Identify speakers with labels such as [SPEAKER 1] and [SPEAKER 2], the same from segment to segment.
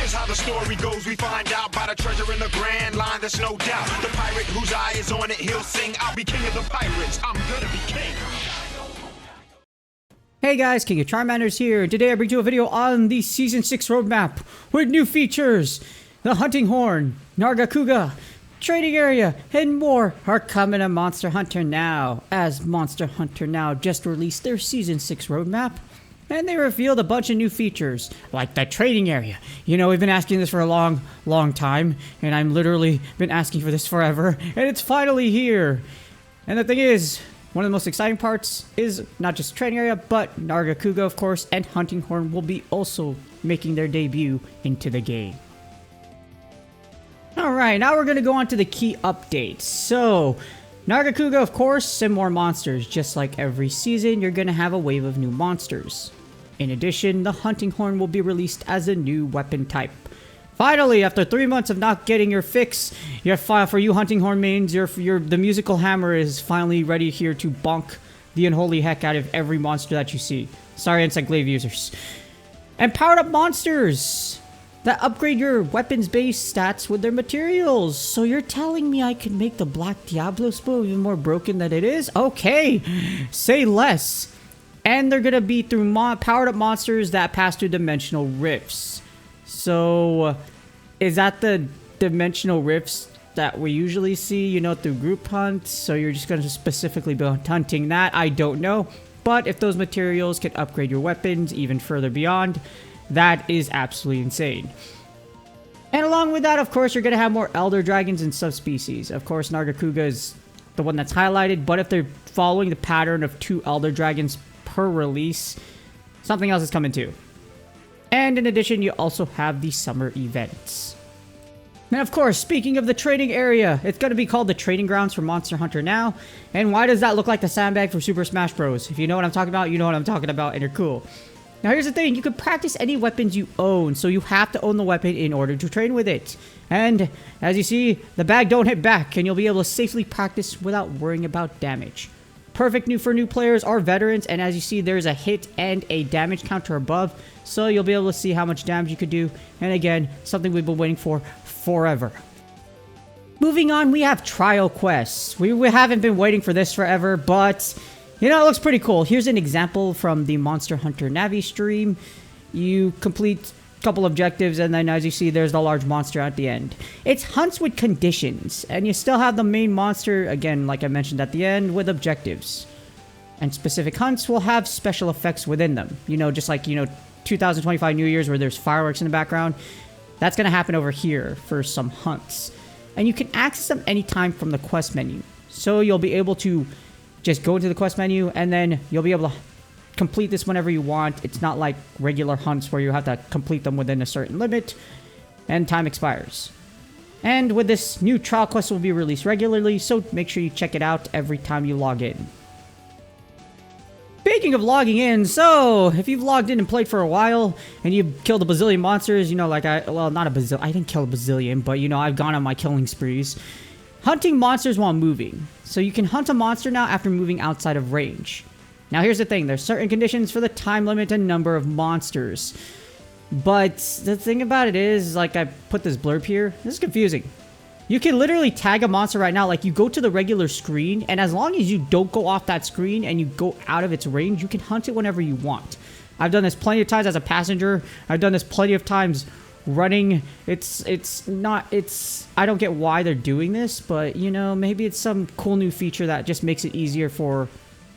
[SPEAKER 1] Here's how the story goes. We find out about a treasure in the grand line. There's no doubt. The pirate whose eye is on it, he'll sing. I'll be king of the pirates. I'm gonna be king.
[SPEAKER 2] Hey guys, King of Charmanders here. Today I bring you a video on the Season 6 roadmap with new features. The Hunting Horn, Nargacuga, Trading Area, and more are coming to Monster Hunter Now, as Monster Hunter Now just released their Season 6 roadmap. And they revealed a bunch of new features, like the Trading Area. You know, we've been asking this for a long time, and I've literally been asking for this forever, and it's finally here. And the thing is, one of the most exciting parts is not just Trading Area, but Nargacuga, of course, and Hunting Horn will be also making their debut into the game. Alright, now we're going to go on to the key updates. So, Nargacuga, of course, and more monsters. Just like every season, you're going to have a wave of new monsters. In addition, the Hunting Horn will be released as a new weapon type. Finally, after 3 months of not getting your fix, for you Hunting Horn mains, the musical hammer is finally ready here to bonk the unholy heck out of every monster that you see. Sorry, Encyclave users. And powered up monsters that upgrade your weapons base stats with their materials. So you're telling me I can make the Black Diablo's bow even more broken than it is? Okay, say less. And they're gonna be through powered up monsters that pass through dimensional rifts. So, is that the dimensional rifts that we usually see, you know, through group hunts? So you're just gonna specifically be hunting that? I don't know. But if those materials can upgrade your weapons even further beyond, that is absolutely insane. And along with that, of course, you're going to have more Elder Dragons and subspecies. Of course, Nargacuga is the one that's highlighted, but if they're following the pattern of 2 Elder Dragons per release, something else is coming too. And in addition, you also have the summer events. And of course, speaking of the trading area, it's going to be called the Trading Grounds for Monster Hunter Now. And why does that look like the sandbag for Super Smash Bros? If you know what I'm talking about, you know what I'm talking about, and you're cool. Now here's the thing, you can practice any weapons you own, so you have to own the weapon in order to train with it. And as you see, the bag don't hit back, and you'll be able to safely practice without worrying about damage. Perfect for new players or veterans, and as you see, there's a hit and a damage counter above, so you'll be able to see how much damage you could do. And again, something we've been waiting for forever. Moving on, we have trial quests. We haven't been waiting for this forever, but you know, it looks pretty cool. Here's an example from the Monster Hunter Navi stream. You complete a couple objectives, and then as you see, there's the large monster at the end. It's hunts with conditions, and you still have the main monster, again, like I mentioned at the end, with objectives. And specific hunts will have special effects within them. You know, just like, you know, 2025 New Year's where there's fireworks in the background. That's going to happen over here for some hunts. And you can access them anytime from the quest menu. So you'll be able to just go into the quest menu, and then you'll be able to complete this whenever you want. It's not like regular hunts where you have to complete them within a certain limit, and time expires. And with this, new trial quests will be released regularly, so make sure you check it out every time you log in. Speaking of logging in, so if you've logged in and played for a while, and you've killed a bazillion monsters, you know, like well, not a bazillion, I didn't kill a bazillion, but you know, I've gone on my killing sprees. Hunting monsters while moving. So you can hunt a monster now after moving outside of range. Now here's the thing, there's certain conditions for the time limit and number of monsters. But the thing about it is, like I put this blurb here, this is confusing. You can literally tag a monster right now, like you go to the regular screen, and as long as you don't go off that screen and you go out of its range, you can hunt it whenever you want. I've done this plenty of times as a passenger, I've done this plenty of times running. I don't get why they're doing this, but you know, maybe it's some cool new feature that just makes it easier for,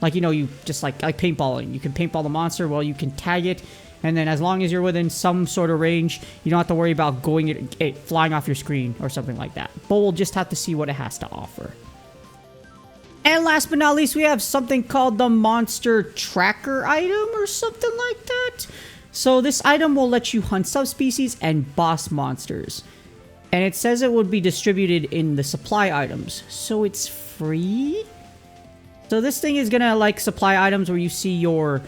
[SPEAKER 2] like, you know, you just like paintballing. You can paintball the monster, well, you can tag it, and then as long as you're within some sort of range, you don't have to worry about it flying off your screen or something like that. But we'll just have to see what it has to offer. And last but not least, we have something called the Monster Tracker item or something like that. So this item will let you hunt subspecies and boss monsters. And it says it would be distributed in the supply items. So it's free? So this thing is gonna like supply items where you see your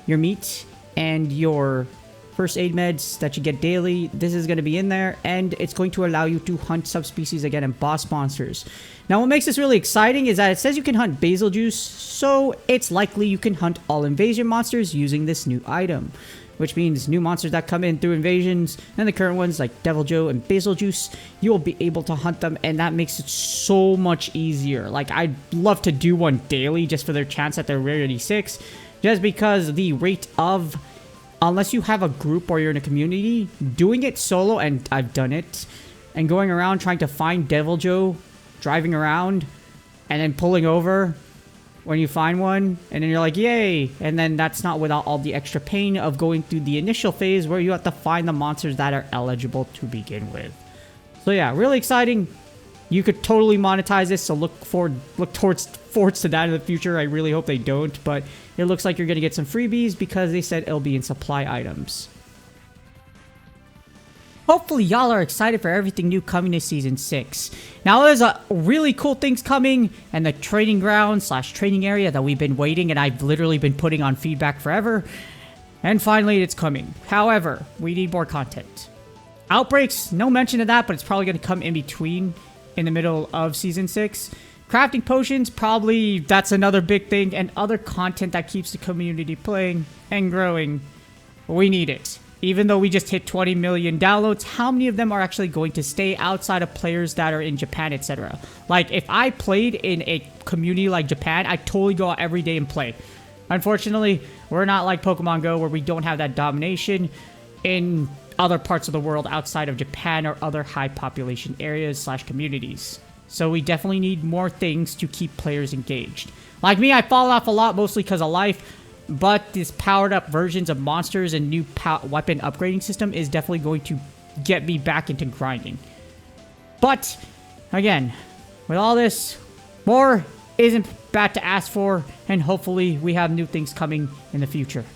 [SPEAKER 2] meat and your first aid meds that you get daily. This is going to be in there, and it's going to allow you to hunt subspecies again and boss monsters. Now, what makes this really exciting is that it says you can hunt basil juice, so it's likely you can hunt all invasion monsters using this new item. which means new monsters that come in through invasions, and the current ones like Devil Joe and Basil Juice, you will be able to hunt them, and that makes it so much easier. Like, I'd love to do one daily just for their chance at their rarity 6, just because the rate of, unless you have a group or you're in a community, doing it solo, and I've done it, and going around trying to find Devil Joe, driving around, and then pulling over when you find one, and then you're like, yay! And then that's not without all the extra pain of going through the initial phase where you have to find the monsters that are eligible to begin with. So yeah, really exciting. You could totally monetize this, so look towards to that in the future. I really hope they don't, but it looks like you're gonna get some freebies because they said it'll be in supply items. Hopefully y'all are excited for everything new coming to Season 6. Now there's a really cool things coming, and the training ground / training area that we've been waiting, and I've literally been putting on feedback forever. And finally it's coming. However, we need more content. Outbreaks, no mention of that, but it's probably going to come in between, in the middle of Season 6. Crafting potions, probably that's another big thing, and other content that keeps the community playing and growing. We need it. Even though we just hit 20 million downloads, how many of them are actually going to stay outside of players that are in Japan, etc.? Like, if I played in a community like Japan, I'd totally go out every day and play. Unfortunately, we're not like Pokemon Go, where we don't have that domination in other parts of the world outside of Japan or other high population areas / communities. So we definitely need more things to keep players engaged. Like me, I fall off a lot, mostly because of life. But this powered up versions of monsters and new weapon upgrading system is definitely going to get me back into grinding. But, again, with all this, more isn't bad to ask for, and hopefully we have new things coming in the future.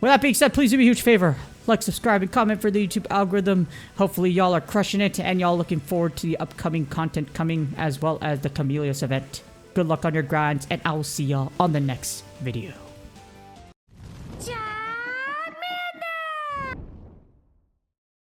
[SPEAKER 2] With that being said, please do me a huge favor. Like, subscribe, and comment for the YouTube algorithm. Hopefully y'all are crushing it, and y'all looking forward to the upcoming content coming, as well as the Camellias event. Good luck on your grinds, and I will see y'all on the next video.